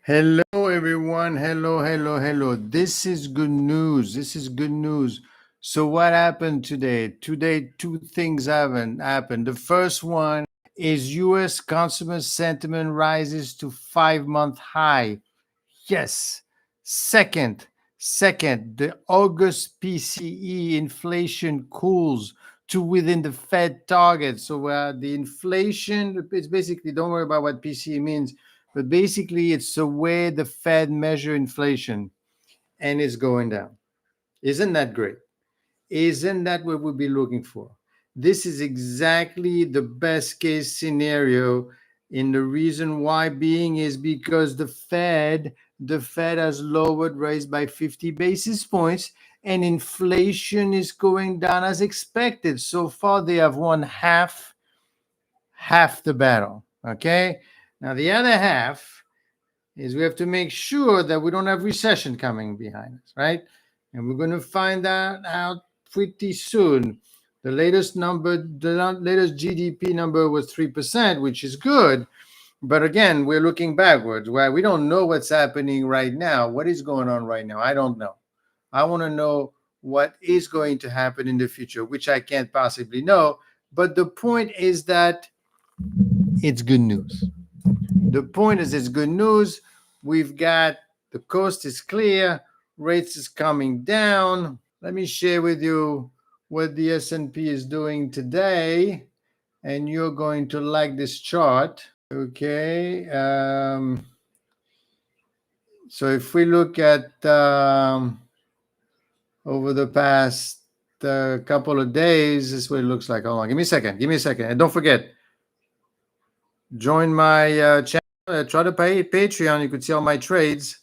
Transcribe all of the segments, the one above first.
Hello, everyone. Hello, hello, hello. This is good news. This is good news. So, what happened today? Today, two things haven't happened. The first one is U.S. consumer sentiment rises to 5-month high. Yes. Second, the August PCE inflation cools to within the Fed target. So the inflation, it's basically, don't worry about what PCE means, but basically it's the way the Fed measure inflation, and it's going down. Isn't that great? Isn't that what we'll be looking for? This is exactly the best case scenario. And the reason why being is because the Fed has lowered rates by 50 basis points, and inflation is going down as expected. So far, they have won half the battle. Okay. Now the other half is we have to make sure that we don't have recession coming behind us, right? And we're going to find that out pretty soon. The latest GDP number was 3%, which is good. But again, we're looking backwards, where we don't know what's happening right now. What is going on right now? I don't know. I want to know what is going to happen in the future, which I can't possibly know. But the point is that it's good news. The point is, it's good news. We've got the coast is clear, rates is coming down. Let me share with you what the S&P is doing today, and you're going to like this chart. Okay. So if we look at over the past couple of days, this is what it looks like. Hold on, give me a second. And don't forget, join my channel. Try to pay Patreon. You could see all my trades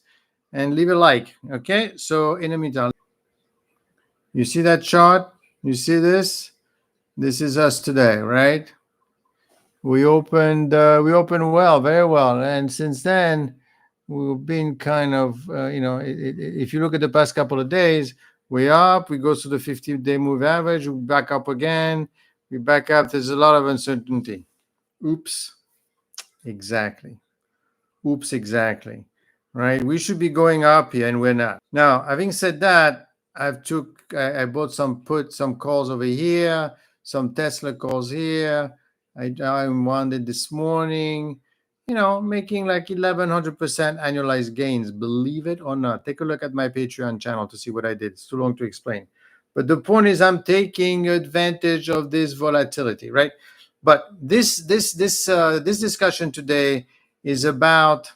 and leave a like. Okay. So in the meantime, you see that chart? You see this? This is us today, right? We opened well, very well, and since then we've been kind of if you look at the past couple of days, we're up. We go to the 50-day move average. We back up again. We back up. There's a lot of uncertainty. Oops. Exactly. Right. We should be going up here, and we're not. Now, having said that, I bought some calls over here, some Tesla calls here. I wanted this morning, making like 1,100% annualized gains. Believe it or not, take a look at my Patreon channel to see what I did. It's too long to explain. But the point is, I'm taking advantage of this volatility, right? But this discussion today is about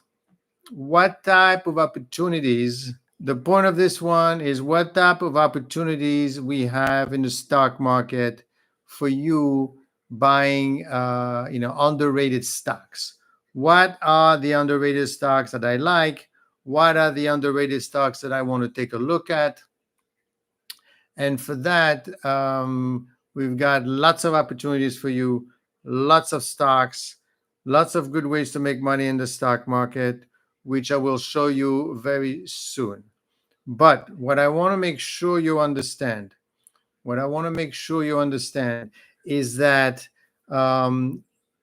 what type of opportunities. The point of this one is what type of opportunities we have in the stock market for you buying underrated stocks. What are the underrated stocks that I like? What are the underrated stocks that I want to take a look at? And for that, we've got lots of opportunities for you, lots of stocks, lots of good ways to make money in the stock market, which I will show you very soon. But what I want to make sure you understand, is that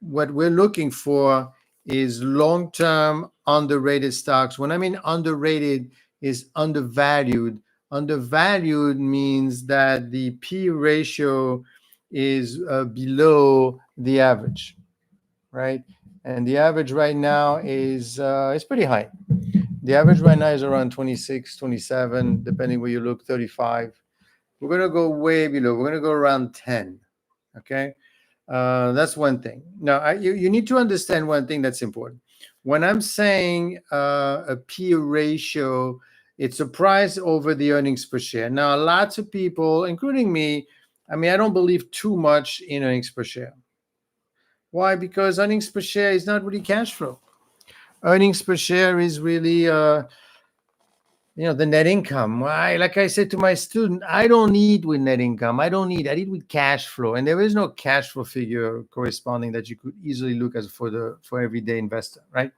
what we're looking for is long-term underrated stocks. When I mean underrated, is undervalued. Undervalued means that the P ratio is below the average, right? And the average right now is pretty high. The average right now is around 26, 27, depending where you look, 35. We're going to go way below. We're going to go around 10. Okay. That's one thing. Now, you need to understand one thing that's important. When I'm saying a P ratio, it's a price over the earnings per share. Now, lots of people, including me, I don't believe too much in earnings per share. Why? Because earnings per share is not really cash flow. Earnings per share is really the net income. Like I said to my student, I don't eat with net income. I eat with cash flow. And there is no cash flow figure corresponding that you could easily look at for everyday investor, right?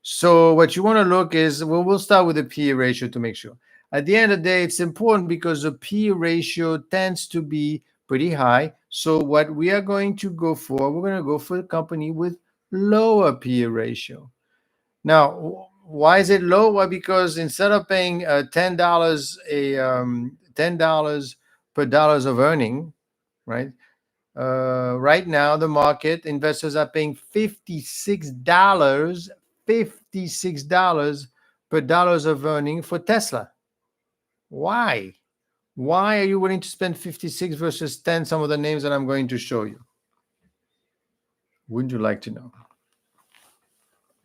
So what you want to look is, we'll start with the P ratio to make sure. At the end of the day, it's important because the P ratio tends to be pretty high. So what we are going to go for, we're going to go for a company with lower P ratio. Now, Why is it low? Well, because instead of paying $10 $10 per dollars of earning, right? Right now, the market investors are paying $56 per dollars of earning for Tesla. Why? Why are you willing to spend 56 versus 10? Some of the names that I'm going to show you. Wouldn't you like to know?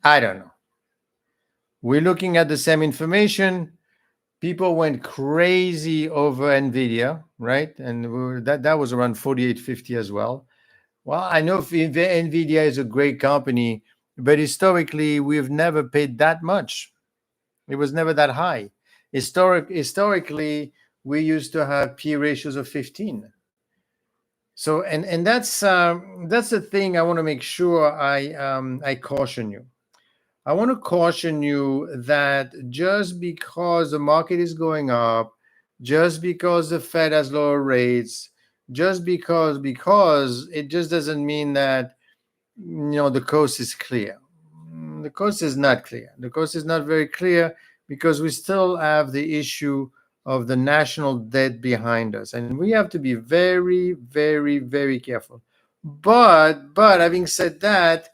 I don't know. We're looking at the same information. People went crazy over Nvidia, right? And that was around 48.50 as well. Well, I know Nvidia is a great company, but historically we've never paid that much. It was never that high. Historically, we used to have P ratios of 15. So and that's the thing I want to make sure I caution you. I want to caution you that just because the market is going up, just because the Fed has lower rates, just because it just doesn't mean that the coast is clear. The coast is not clear. The coast is not very clear because we still have the issue of the national debt behind us, and we have to be very, very, very careful. But having said that,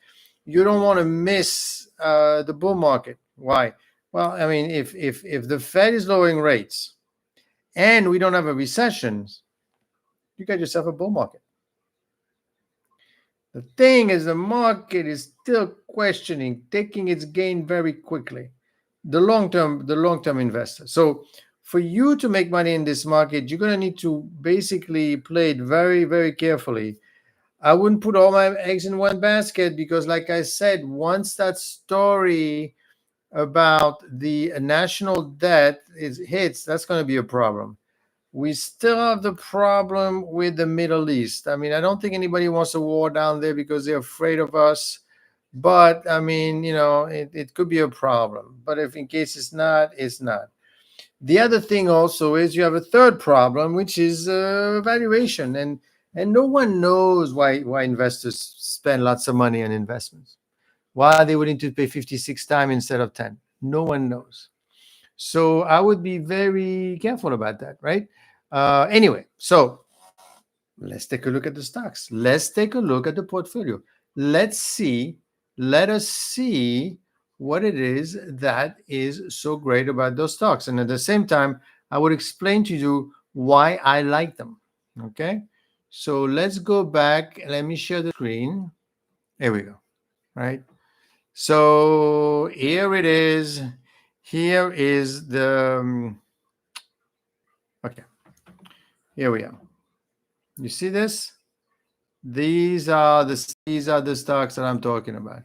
you don't want to miss the bull market. Why? Well, I mean, if the Fed is lowering rates and we don't have a recession, you got yourself a bull market. The thing is, the market is still questioning, taking its gain very quickly. The long-term investor. So for you to make money in this market, you're going to need to basically play it very, very carefully. I wouldn't put all my eggs in one basket because, like I said, once that story about the national debt hits, that's going to be a problem. We still have the problem with the Middle East. I mean, I don't think anybody wants a war down there because they're afraid of us. But I mean, it could be a problem. But if in case it's not, it's not. The other thing also is you have a third problem, which is valuation, and no one knows why investors spend lots of money on investments. Why are they willing to pay 56 times instead of 10? No one knows. So I would be very careful about that, right? Anyway, so let's take a look at the stocks. Let's take a look at the portfolio. Let us see what it is that is so great about those stocks. And at the same time, I would explain to you why I like them. Okay. So let's go back. Let me share the screen. There we go. Right. So here it is. Here is the okay. Here we are. You see this? These are the stocks that I'm talking about.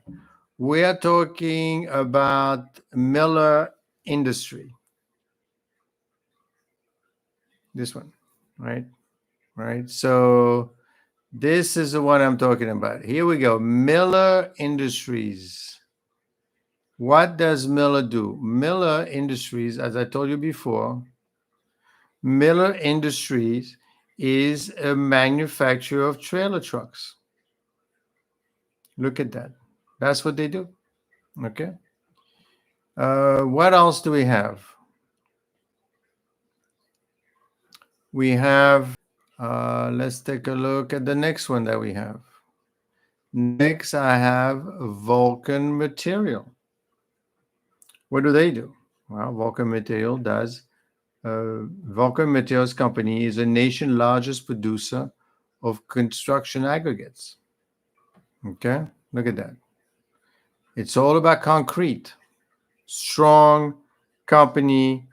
We are talking about Miller Industry. This one, right? Right. So this is the one I'm talking about. Here we go. Miller Industries. What does Miller do? Miller Industries, as I told you before, Miller Industries is a manufacturer of trailer trucks. Look at that. That's what they do. Okay. What else do we have? We have, let's take a look at the next one that we have. Next, I have Vulcan Material. What do they do? Well, Vulcan Material does. Vulcan Materials Company is the nation's largest producer of construction aggregates. Okay, look at that. It's all about concrete. Strong company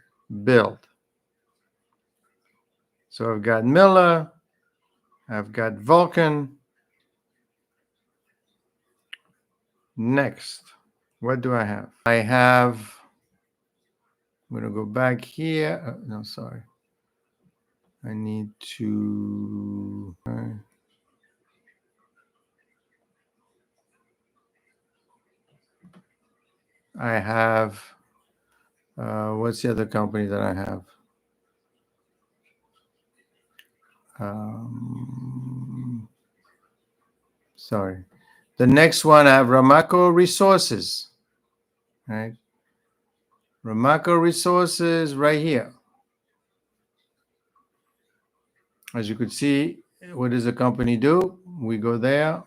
build. So I've got Miller, I've got Vulcan. Next, what do I have? I'm going to go back here. No, sorry. I need to. I have. What's the other company that I have? Sorry. The next one I have Ramaco Resources. Right. Ramaco Resources right here. As you could see, what does the company do? We go there.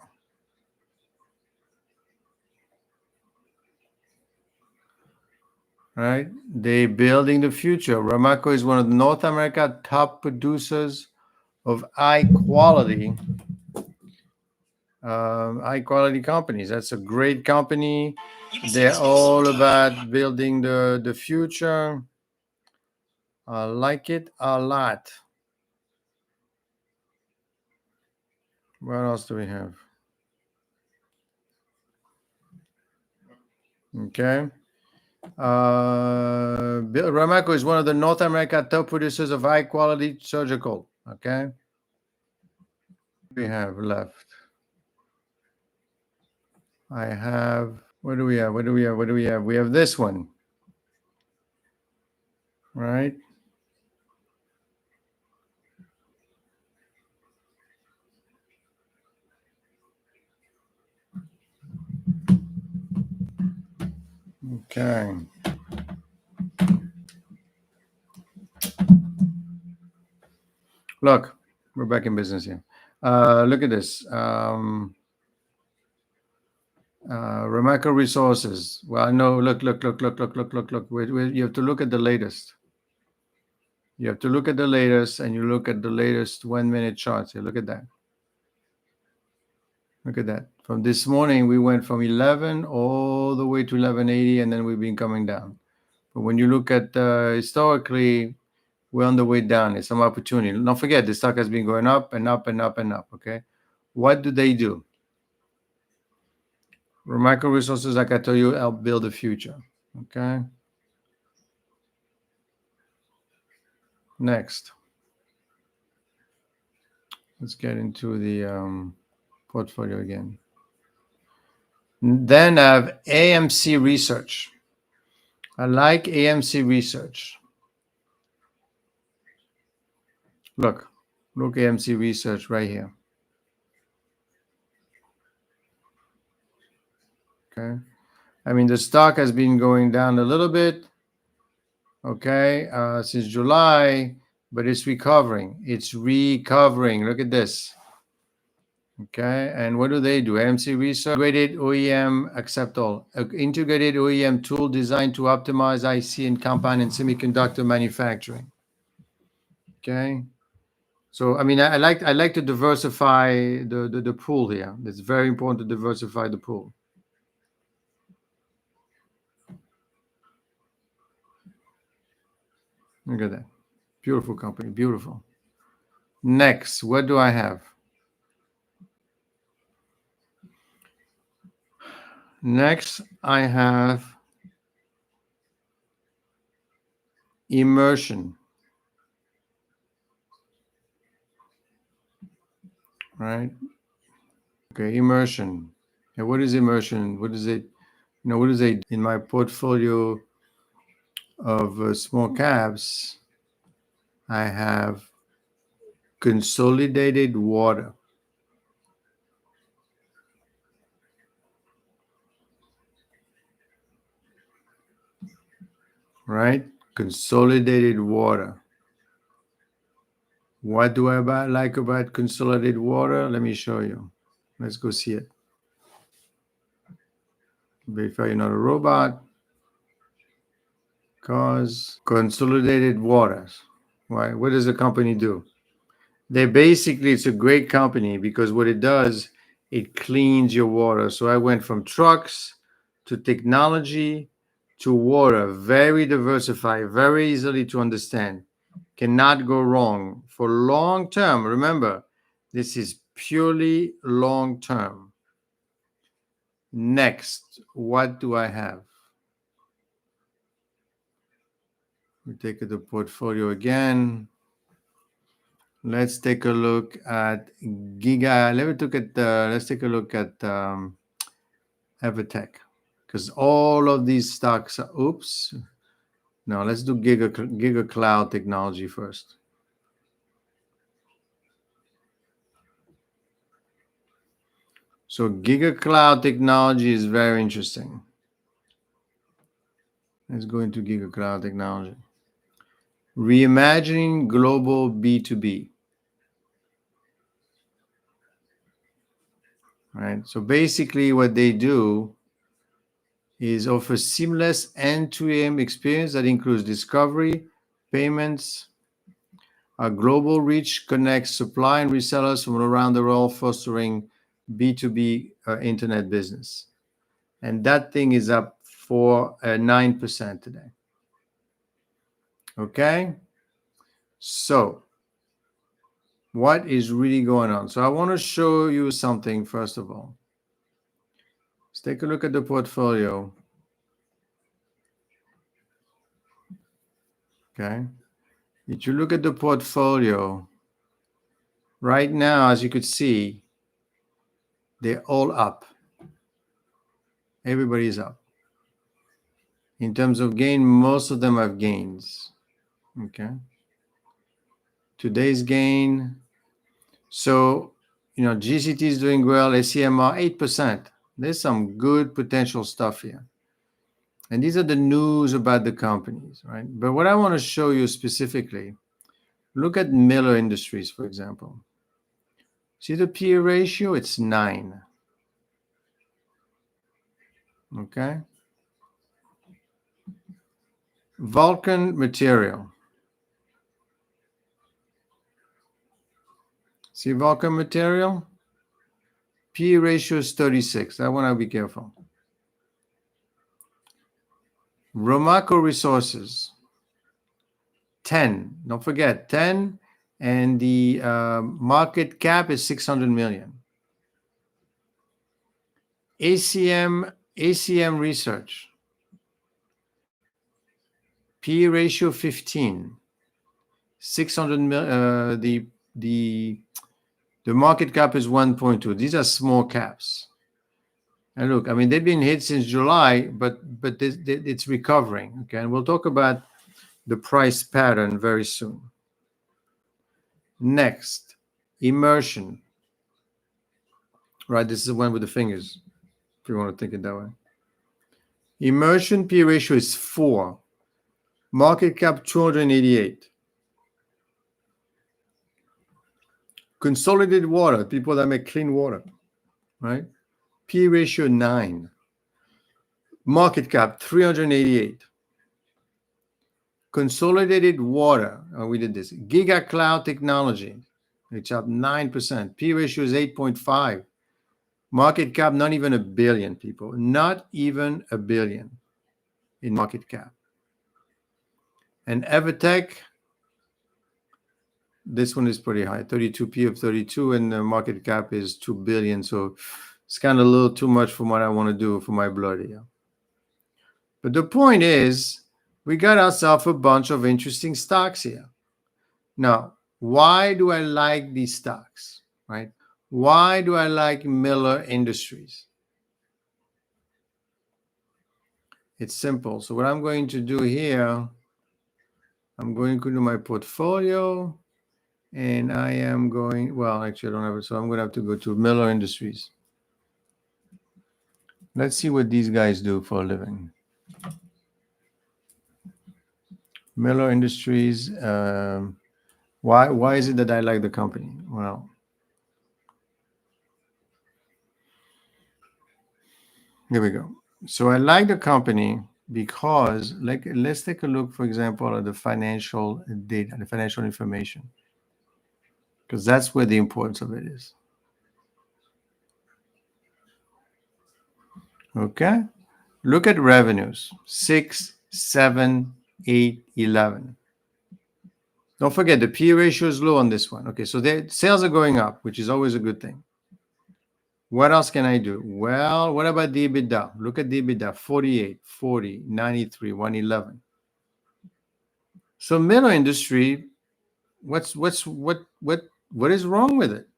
Right? They building the future. Ramaco is one of the North America top producers of high quality companies. That's a great company. They're all about building the future. I like it a lot. What else do we have? Okay. Ramaco is one of the North America top producers of high quality surgical. Okay. We have left. I have. What do we have? What do we have? What do we have? We have this one. Right. Okay. Look, we're back in business here. Look at this. Ramaco Resources. Well, no, look. You have to look at the latest. You have to look at the latest, and you look at the latest 1 minute charts here. Look at that. Look at that. From this morning, we went from 11 all the way to 1180, and then we've been coming down. But when you look at historically, we're on the way down. It's some opportunity. Don't forget, the stock has been going up and up and up and up. Okay. What do they do? Ramaco Resources, like I told you, help build the future. Okay. Next. Let's get into the portfolio again. Then I have AMC Research. I like AMC Research. Look AMC Research right here. Okay. I mean, the stock has been going down a little bit, okay, since July, but it's recovering. It's recovering. Look at this. Okay. And what do? AMC Research, integrated OEM, accept all. Integrated OEM tool designed to optimize IC and compound and semiconductor manufacturing. Okay. So, I mean, I like to diversify the pool here. It's very important to diversify the pool. Look at that. Beautiful company. Beautiful. Next, what do I have? Next, I have Immersion. Right? Okay, Immersion. And what is Immersion? What is it? What is it in my portfolio of small caps? I have Consolidated Water. Right? Consolidated Water. What do I like about Consolidated Water? Let me show you. Let's go see it. Verify you're not a robot. Cause Consolidated Waters. Why? What does the company do? It's a great company because what it does, it cleans your water. So I went from trucks to technology to water, very diversified, very easily to understand. Cannot go wrong for long term. Remember, this is purely long term. Next, what do I have? We take the portfolio again. Let's take a look at Giga. Let's take a look at Evertech, because all of these stocks are, oops. No, let's do Giga Cloud Technology first. So Giga Cloud Technology is very interesting. Let's go into GigaCloud Technology. Reimagining global B2B. Right. So basically, what they do is offer seamless end-to-end experience that includes discovery, payments, a global reach, connects supply and resellers from around the world, fostering B2B internet business. And that thing is up for 9% today. Okay. So what is really going on? So I want to show you something first of all. Let's take a look at the portfolio. Okay. If you look at the portfolio, right now, as you could see, they're all up. Everybody's up. In terms of gain, most of them have gains. Okay. Today's gain. So, GCT is doing well, ACMR 8%. There's some good potential stuff here. And these are the news about the companies, right? But what I want to show you specifically, look at Miller Industries, for example. See the PE ratio? It's 9. Okay. Vulcan Material. See Vulcan Material? PE ratio is 36. That one I'll be careful. Romaco Resources, 10. Don't forget, 10. And the market cap is 600 million. ACM Research, PE ratio 15. 600 million. The market cap is 1.2. These are small caps. And look, I mean, they've been hit since July, but it's recovering. Okay, and we'll talk about the price pattern very soon. Next, Immersion. Right, this is the one with the fingers, if you want to think it that way. Immersion P ratio is 4. Market cap 288. Consolidated Water, people that make clean water, right? P ratio 9. Market cap 388. Consolidated Water, we did this. GigaCloud Technology, it's up 9%. P ratio is 8.5. Market cap, not even $1 billion, people. Not even $1 billion in market cap. And Evertech, this one is pretty high, 32 P of 32, and the market cap is $2 billion. So it's kind of a little too much for what I want to do for my blood here. But the point is, we got ourselves a bunch of interesting stocks here. Now, why do I like these stocks, right? Why do I like Miller Industries? It's simple. So what I'm going to do here, I'm going to do my portfolio, and I am going, well, actually I don't have it, so I'm going to have to go to Miller Industries. Let's see what these guys do for a living. Miller Industries, why is it that I like the company? Well, here we go. So I like the company because, let's take a look, for example, at the financial data, the financial information, because that's where the importance of it is. Okay, look at revenues: 6, 7, 8, 11. Don't forget the P ratio is low on this one. Okay, so the sales are going up, which is always a good thing. What else can I do? Well, what about the EBITDA? Look at the EBITDA: 48, 40, 93, 111. So Miller Industry, what is wrong with it?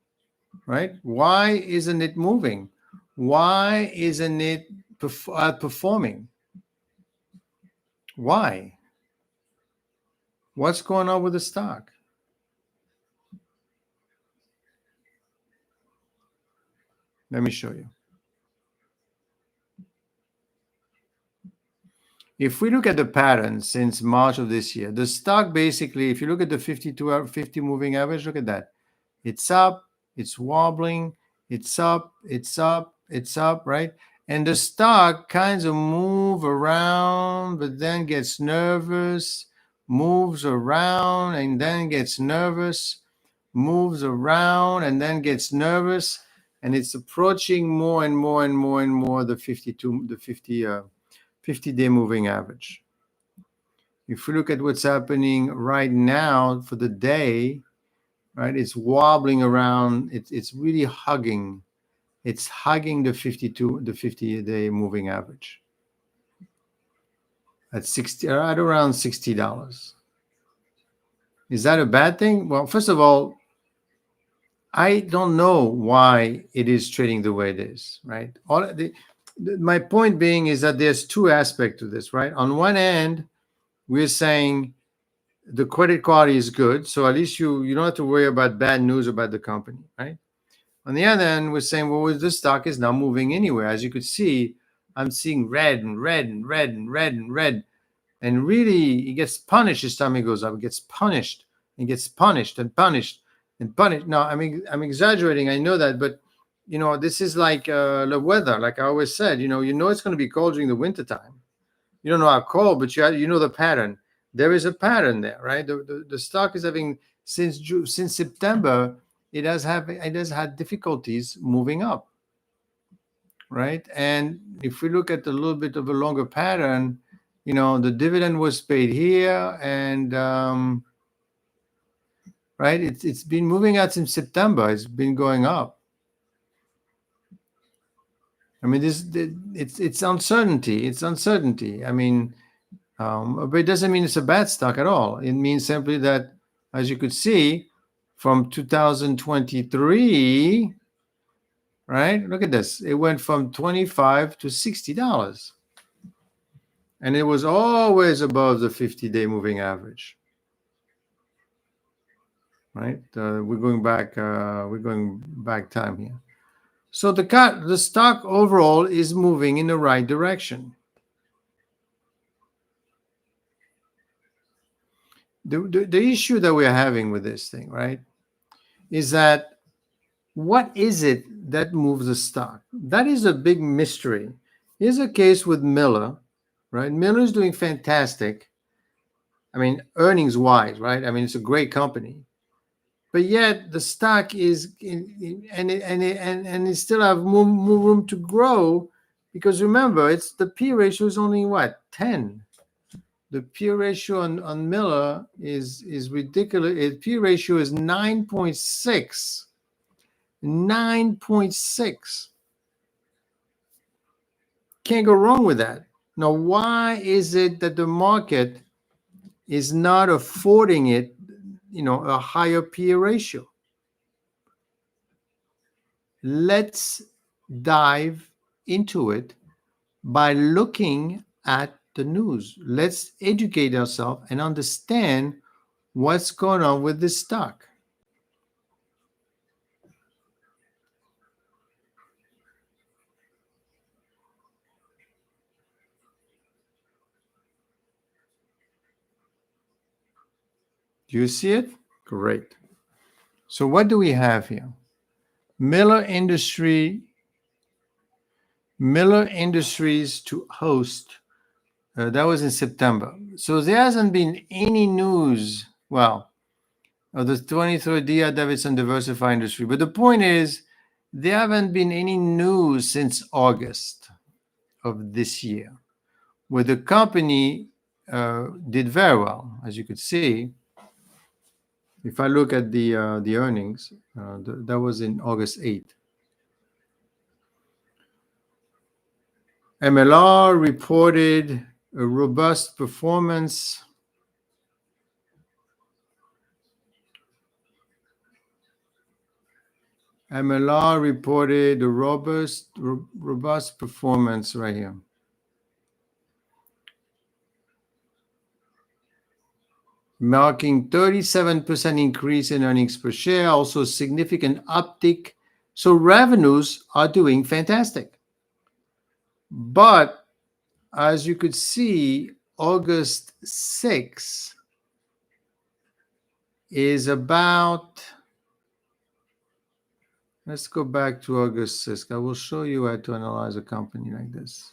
Right? Why isn't it moving? Why isn't it performing? Why? What's going on with the stock? Let me show you. if we look at the pattern since March of this year, the stock basically, if you look at the 52 50 moving average, look at that. It's up, it's wobbling, it's up, it's up, it's up, right? And the stock kinds of move around, but then gets nervous, moves around, and then gets nervous, moves around, and then gets nervous, and it's approaching more and more and more and more the 50-day moving average. If we look at what's happening right now for the day, right, it's wobbling around. It's really hugging. It's hugging the 50-day moving average at 60, right around $60. Is that a bad thing? Well, first of all, I don't know why it is trading the way it is, right? My point being is that there's two aspects to this, right? On one end, we're saying the credit quality is good, so at least you don't have to worry about bad news about the company, right? On the other end, we're saying, well, this stock is not moving anywhere. As you could see, I'm seeing red and red and red and red and red. And really, it gets punished as time it goes up. It gets punished and gets punished and punished and punished. No, I mean, I'm exaggerating. I know that. But, this is like the weather. Like I always said, it's going to be cold during the wintertime. You don't know how cold, but you know the pattern. There is a pattern there, right? The stock is having, since September, it has had difficulties moving up, right? And if we look at a little bit of a longer pattern, the dividend was paid here, and right, it's been moving out since September. It's been going up. I mean, it's uncertainty. It's uncertainty. I mean, but it doesn't mean it's a bad stock at all. It means simply that, as you could see, from 2023, right? Look at this. It went from $25 to $60. And it was always above the 50-day moving average. Right? We're going back time here. So the stock overall is moving in the right direction. The issue that we're having with this thing, right, is that what is it that moves the stock? That is a big mystery. Here's a case with Miller, right? Miller's doing fantastic. I mean, earnings-wise, right? I mean, it's a great company, but yet the stock is and it still have more room to grow, because remember, it's the P ratio is only what, 10. The P ratio on Miller is ridiculous. P ratio is 9.6. 9.6. Can't go wrong with that. Now, why is it that the market is not affording it, a higher P ratio? Let's dive into it by looking at the news. Let's educate ourselves and understand what's going on with this stock. Do you see it? Great. So what do we have here? Miller Industries to host. That was in September. So there hasn't been any news, of the 23rd D.R. Davidson Diversified Industry. But the point is, there haven't been any news since August of this year, where the company did very well, as you could see. If I look at the earnings, that was in August 8th. MLR reported a robust performance. MLR reported a robust performance right here. Marking 37% increase in earnings per share, also significant uptick. So revenues are doing fantastic. But as you could see, August 6th is about, let's go back to August 6th. I will show you how to analyze a company like this,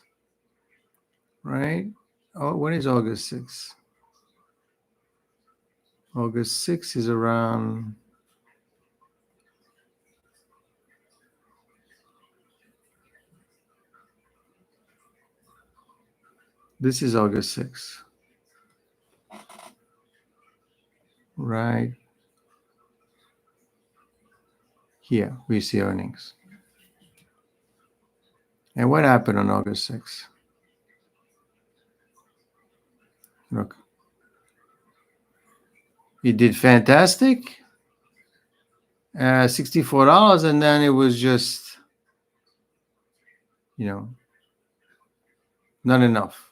right? Oh, when is August 6th? August 6th is around, this is August 6th, right? Here we see earnings. And what happened on August 6th? Look, it did fantastic, $64, and then it was just, not enough.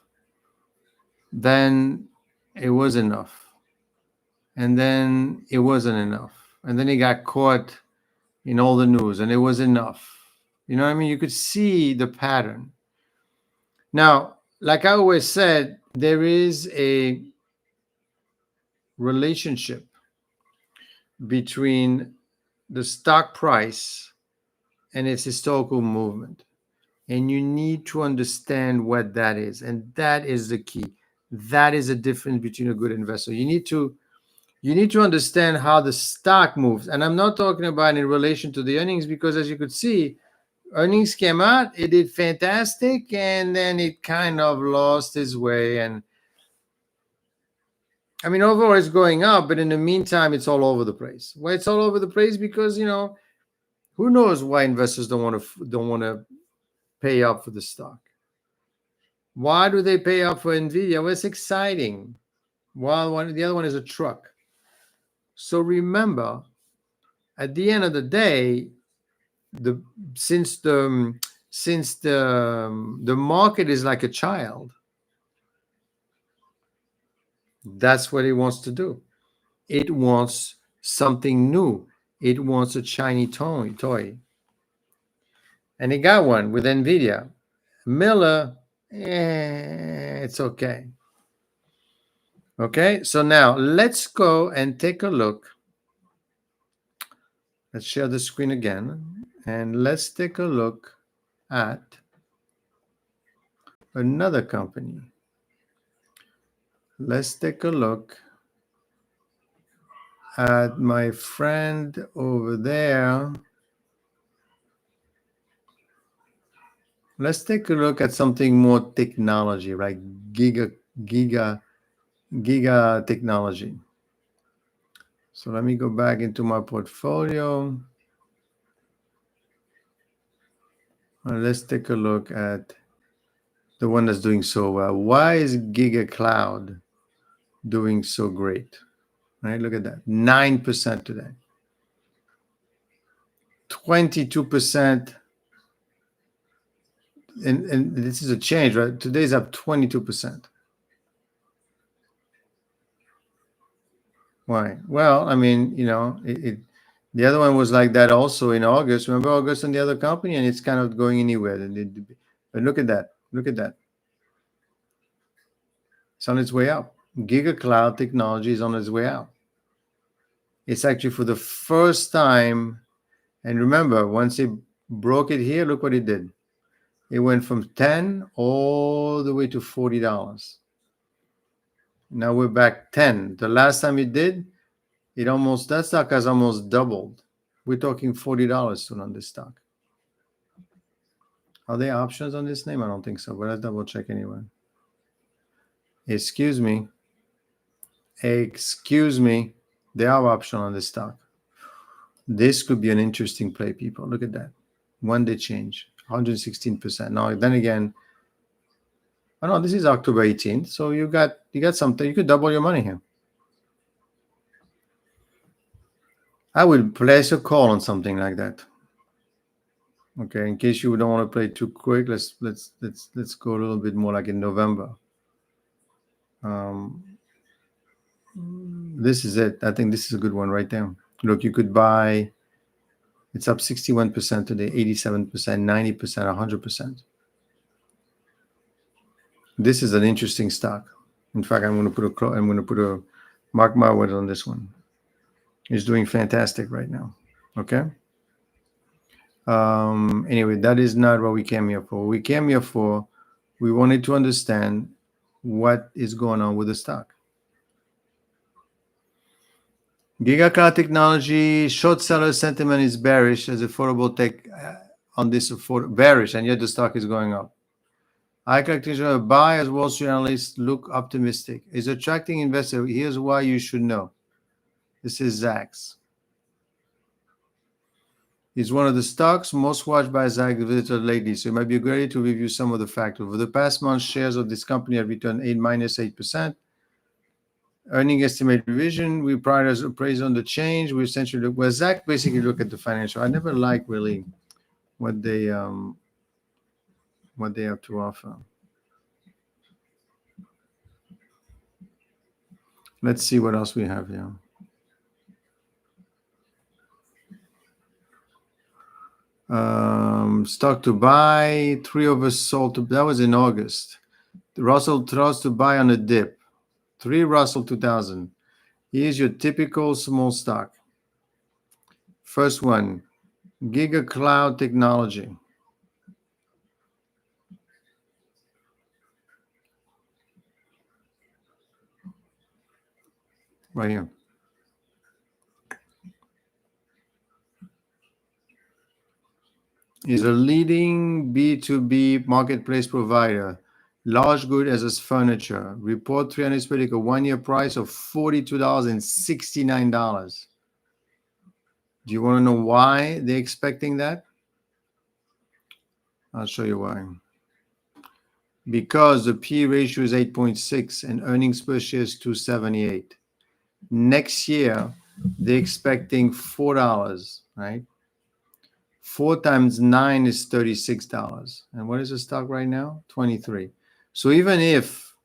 Then it was enough, and then it wasn't enough, and then it got caught in all the news, and it was enough. You know what I mean? You could see the pattern. Now, like I always said, there is a relationship between the stock price and its historical movement. And you need to understand what that is. And that is the key. That is the difference between a good investor. You need to understand how the stock moves. And I'm not talking about in relation to the earnings, because as you could see, earnings came out, it did fantastic, and then it kind of lost its way. And I mean, overall it's going up, but in the meantime, it's all over the place. Why it's all over the place? Because who knows why investors don't want to pay up for the stock. Why do they pay up for Nvidia? Well, it's exciting. While the other one is a truck. So remember, at the end of the day, since the market is like a child, that's what it wants to do. It wants something new. It wants a shiny toy. And it got one with Nvidia. Miller, it's okay. Okay, so now let's go and take a look. Let's share the screen again, and let's take a look at another company. Let's take a look at my friend over there. Let's take a look at something more technology, right? Giga technology. So let me go back into my portfolio. And let's take a look at the one that's doing so well. Why is Giga Cloud doing so great? Right, look at that, 9% today, 22%, and this is a change, right? Today's up 22%. Why? Well, I mean, the other one was like that also in August. Remember August and the other company, and it's kind of going anywhere. But look at that. Look at that. It's on its way up. Giga Cloud Technology is on its way out. It's actually for the first time. And remember, once it broke it here, look what it did. It went from 10 all the way to $40. Now we're back 10. The last time it did, that stock has almost doubled. We're talking $40 soon on this stock. Are there options on this name? I don't think so, but let's double check anyway. Excuse me. There are options on this stock. This could be an interesting play, people. Look at that. One day change, 116%. Now, then again, oh no, this is October 18th. So you got something. You could double your money here. I would place a call on something like that. Okay, in case you don't want to play too quick, let's go a little bit more like in November. This is it. I think this is a good one right there. Look, you could buy. It's up 61% today, 87%, 90%, 100%. This is an interesting stock. In fact, I'm going to put a mark my words on this one. It's doing fantastic right now. Okay. Anyway, that is not what we came here for. What we came here for, we wanted to understand what is going on with the stock. GigaCloud Technology, short seller sentiment is bearish as affordable tech on this bearish, and yet the stock is going up. I continue buy as Wall Street analysts look optimistic. Is attracting investor. Here's why you should know. This is Zacks. It's one of the stocks most watched by Zacks visitors lately, so it might be great to review some of the factors. Over the past month, shares of this company have returned -8%. Earning estimate revision, we pride as appraisal on the change. We essentially look, well, Zach basically look at the financial. I never like really what they have to offer. Let's see what else we have here. Stock to buy, 3 oversold. That was in August. The Russell Trust to buy on a dip. 3 Russell 2000. Here's your typical small stock. First one, GigaCloud Technology. Right here. Is a leading B2B marketplace provider. Large good as is furniture. Report 300 a 1-year price of $42.69. Do you want to know why they're expecting that? I'll show you why. Because the P ratio is 8.6 and earnings per share is $2.78. Next year, they're expecting $4, right? 4 times 9 is $36. And what is the stock right now? 23. So even if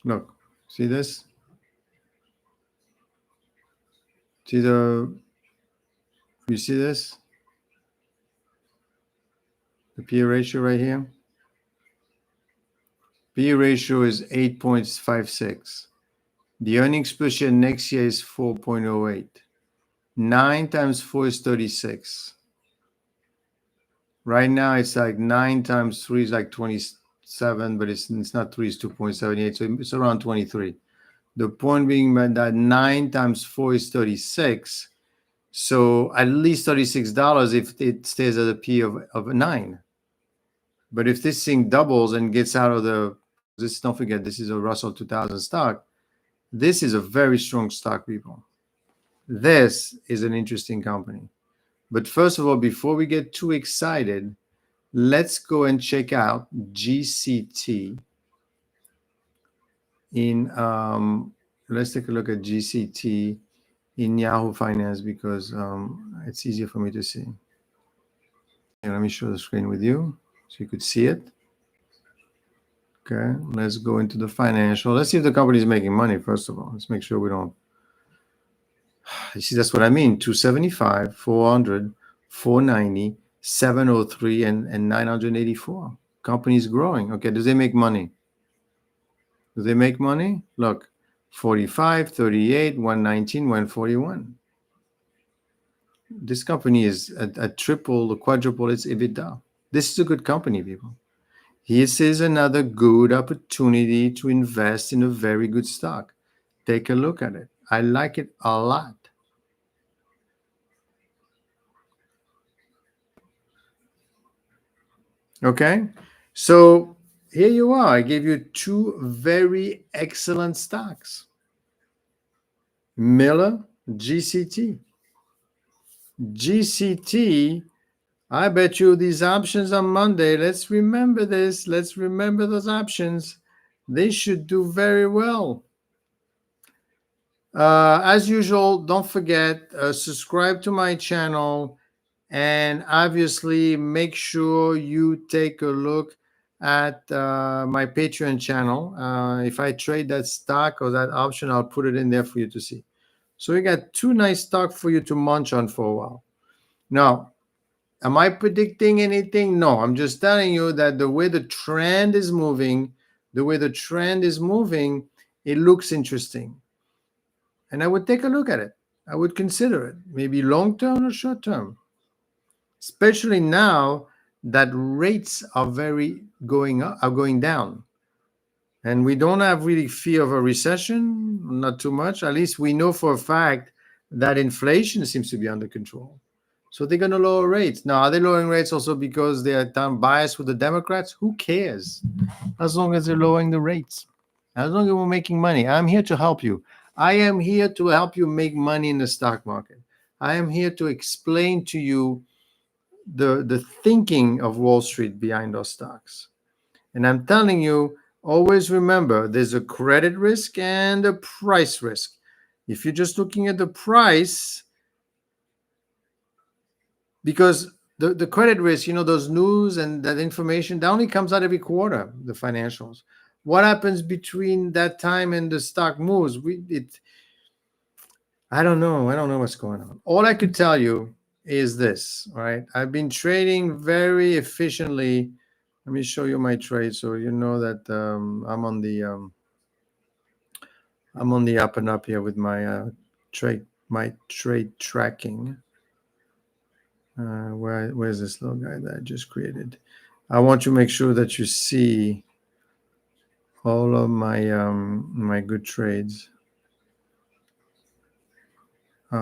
look, see this? You see this? The P ratio right here. P ratio is 8.56. The earnings per share next year is 4.08. 9 times 4 is 36. Right now, it's like 9 times 3 is like 27, but it's not 3, it's 2.78. So it's around 23. The point being that 9 times 4 is 36. So at least $36 if it stays at a P of 9. But if this thing doubles and gets out of don't forget, this is a Russell 2000 stock. This is a very strong stock, people. This is an interesting company. But first of all, before we get too excited, let's go and check out GCT. Let's take a look at GCT in Yahoo Finance because it's easier for me to see. And let me share the screen with you so you could see it. Okay, let's go into the financial. Let's see if the company is making money, first of all. Let's make sure we don't. You see, that's what I mean. 275, 400, 490, 703, and 984. Company is growing. Okay, do they make money? Do they make money? Look, 45, 38, 119, 141. This company is a triple, quadruple its EBITDA. This is a good company, people. This is another good opportunity to invest in a very good stock. Take a look at it. I like it a lot. Okay, so here you are. I gave you 2 very excellent stocks. Miller, GCT. GCT, I bet you these options on Monday. Let's remember this. Let's remember those options. They should do very well. As usual, don't forget, subscribe to my channel. And obviously, make sure you take a look at my Patreon channel. If I trade that stock or that option, I'll put it in there for you to see. So we got 2 nice stocks for you to munch on for a while. Now, Am I predicting anything? No, I'm just telling you that the way the trend is moving, it looks interesting. And I would take a look at it. I would consider it, maybe long term or short term, especially now that rates are going down. And we don't have really fear of a recession, not too much. At least we know for a fact that inflation seems to be under control. So they're going to lower rates. Now, are they lowering rates also because they are biased with the Democrats? Who cares? As long as they're lowering the rates, as long as we're making money. I'm here to help you. I am here to help you make money in the stock market. I am here to explain to you the thinking of Wall Street behind those stocks. And I'm telling you, always remember there's a credit risk and a price risk. If you're just looking at the price, because the credit risk, those news and that information, that only comes out every quarter, the financials. What happens between that time and the stock moves? I don't know. I don't know what's going on. All I could tell you is this, all right? I've been trading very efficiently. Let me show you my trade so you know that I'm on the up and up here with my trade tracking. Where's this little guy that I just created? I want to make sure that you see all of my good trades. Where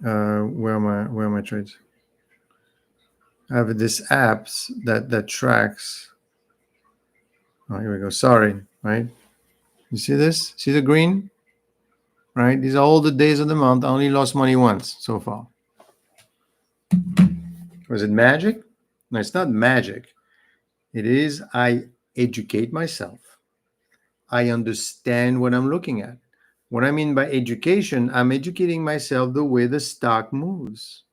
are my trades? I have this apps that tracks. Oh, here we go. Sorry, right? You see this? See the green? Right? These are all the days of the month. I only lost money once so far. Was it magic? No, it's not magic. It is I educate myself. I understand what I'm looking at. What I mean by education, I'm educating myself the way the stock moves.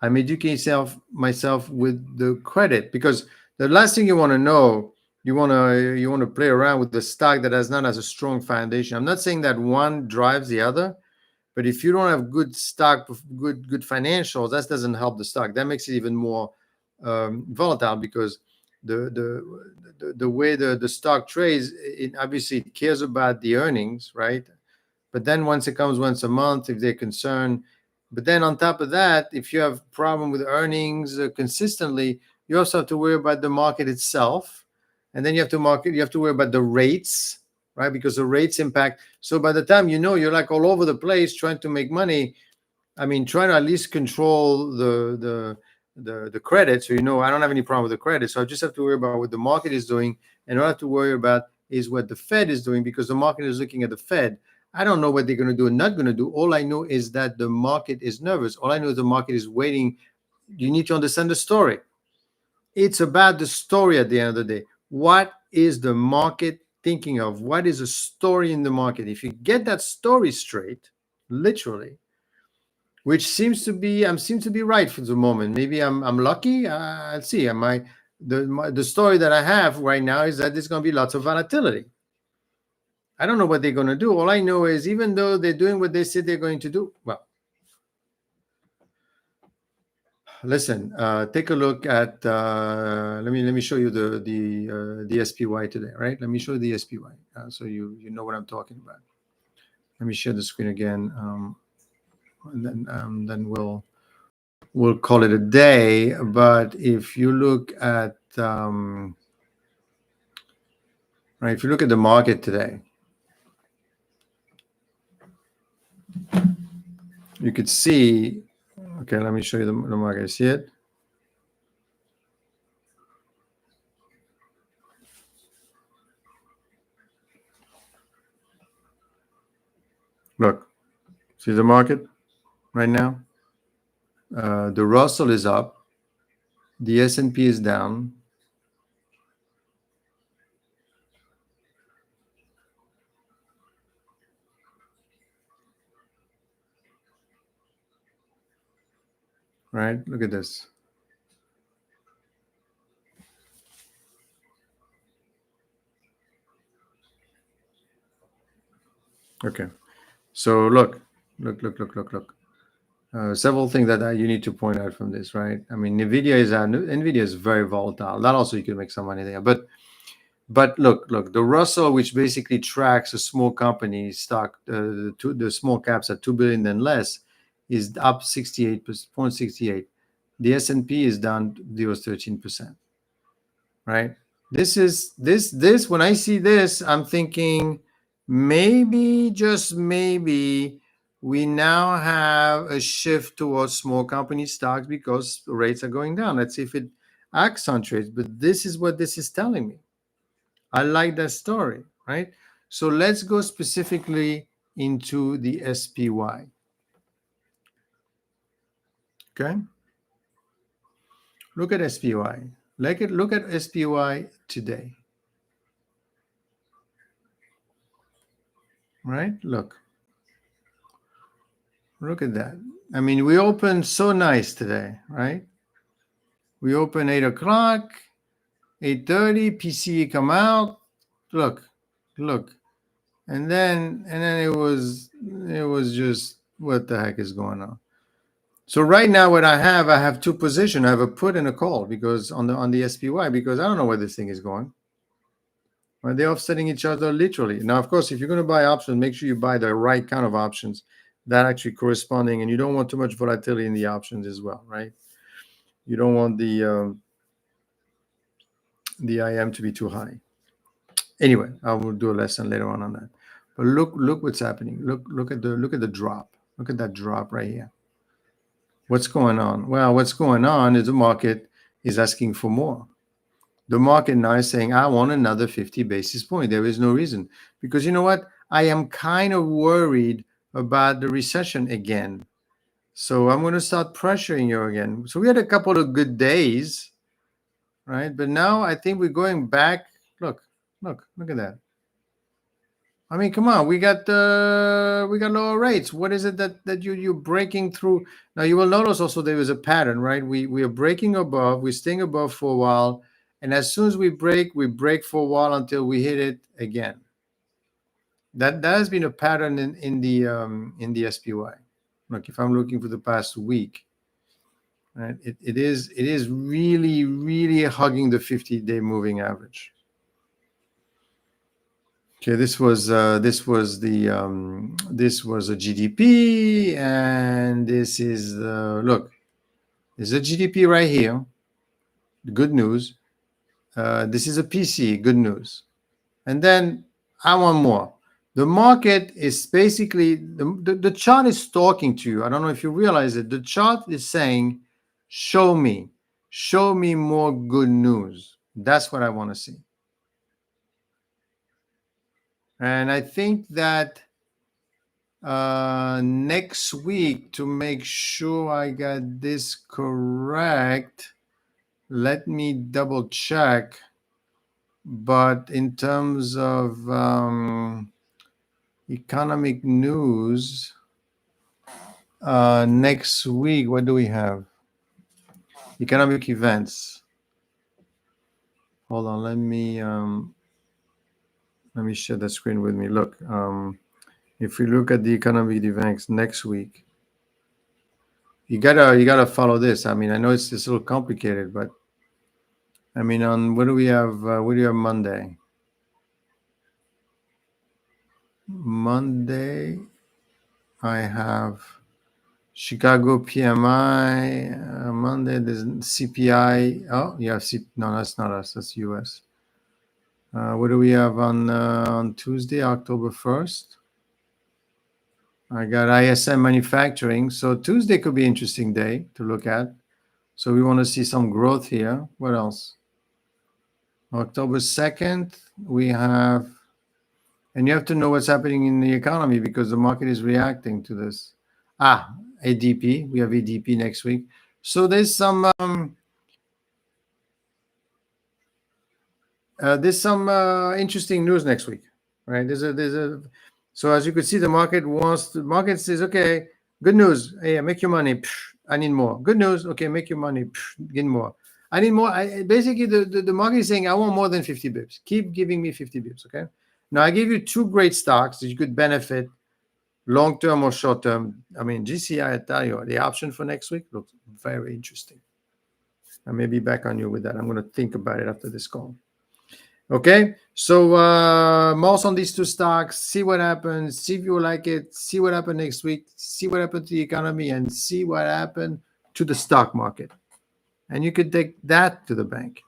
I'm educating myself with the credit, because the last thing you want to know, you want to play around with the stock that has not as a strong foundation. I'm not saying that one drives the other, but if you don't have good stock, good financials, that doesn't help the stock. That makes it even more volatile, because the way the stock trades, it obviously cares about the earnings, right? But then once it comes once a month, if they're concerned, but then on top of that, if you have problem with earnings consistently, you also have to worry about the market itself, and then you have to worry about the rates, right? Because the rates impact. So by the time you're like all over the place trying to make money. I mean, trying to at least control the credit. So I don't have any problem with the credit. So I just have to worry about what the market is doing, and all I have to worry about is what the Fed is doing, because the market is looking at the Fed. I don't know what they're going to do and not going to do. All I know is that the market is nervous. All I know is the market is waiting. You need to understand the story. It's about the story at the end of the day. What is the market thinking of? What is a story in the market? If you get that story straight, literally, which seems to be right for the moment. Maybe I'm lucky. I'll see. The story that I have right now is that there's going to be lots of volatility. I don't know what they're going to do. All I know is, even though they're doing what they said they're going to do, well, listen. Take a look at. Let me show you the SPY today. Right. Let me show you the SPY so you know what I'm talking about. Let me share the screen again, and then we'll call it a day. But if you look at right, if you look at the market today, you could see. Okay, let me show you the market. See it? Look, see the market right now? The Russell is up. The S&P is down. Right? Look at this. Okay. So look. Several things that you need to point out from this, right? I mean, Nvidia is very volatile. That also you can make some money there, but look, the Russell, which basically tracks a small company stock, the small caps at 2 billion and less, is up 68.68. The S&P is down 0.13%. Right? This. When I see this, I'm thinking maybe, just maybe, we now have a shift towards small company stocks because rates are going down. Let's see if it accentuates. But this is what this is telling me. I like that story, right? So let's go specifically into the SPY. Okay. Look at SPY. Look at SPY today. Right? Look at that. I mean, we opened so nice today, right? We opened 8 o'clock, 8:30, PCE come out. Look. And then it was just, what the heck is going on? So right now, what I have two positions. I have a put and a call because on the SPY, because I don't know where this thing is going. Right? They're offsetting each other literally. Now, of course, if you're going to buy options, make sure you buy the right kind of options that actually corresponding, and you don't want too much volatility in the options as well, right? You don't want the IM to be too high. Anyway, I will do a lesson later on that. But look what's happening. Look at the drop. Look at that drop right here. What's going on? Well, what's going on is the market is asking for more. The market now is saying, I want another 50 basis point. There is no reason. Because you know what? I am kind of worried about the recession again. So I'm going to start pressuring you again. So we had a couple of good days, right? But now I think we're going back. Look at that. I mean, come on, we got lower rates. What is it that you're breaking through? Now you will notice also there is a pattern, right? We are breaking above, we're staying above for a while, and as soon as we break for a while until we hit it again. That has been a pattern in the SPY. Look, if I'm looking for the past week, right, it is really hugging the 50-day moving average. Okay, this was a GDP, and this is look. There's a GDP right here. Good news. This is a PC. Good news. And then I want more. The market is basically the chart is talking to you. I don't know if you realize it. The chart is saying, "Show me more good news." That's what I want to see. And I think that next week, to make sure I got this correct, let me double check. But in terms of economic news, next week, what do we have? Economic events. Hold on, let me share the screen with me. Look, if we look at the economic events next week, you gotta follow this. I mean, I know it's a little complicated, but I mean, on what do we have? What do you have Monday? Monday, I have Chicago PMI. Monday, there's CPI. Oh, yeah, no, that's not us. That's US. What do we have on Tuesday, October 1st? I got ISM manufacturing. So Tuesday could be an interesting day to look at. So we want to see some growth here. What else? October 2nd, we have, and you have to know what's happening in the economy because the market is reacting to this. ADP. We have ADP next week. So there's some interesting news next week, right? So as you could see, the market says, okay, good news. Hey, make your money. I need more. Good news. Okay, make your money. Get more. I need more. Basically, the market is saying, I want more than 50 bips. Keep giving me 50 bips, okay? Now, I gave you two great stocks that you could benefit long term or short term. I mean, GCI, I tell you, the option for next week looks very interesting. I may be back on you with that. I'm going to think about it after this call. Okay, so most on these two stocks, see what happens, see if you like it, see what happened next week, see what happened to the economy, and see what happened to the stock market. And you could take that to the bank.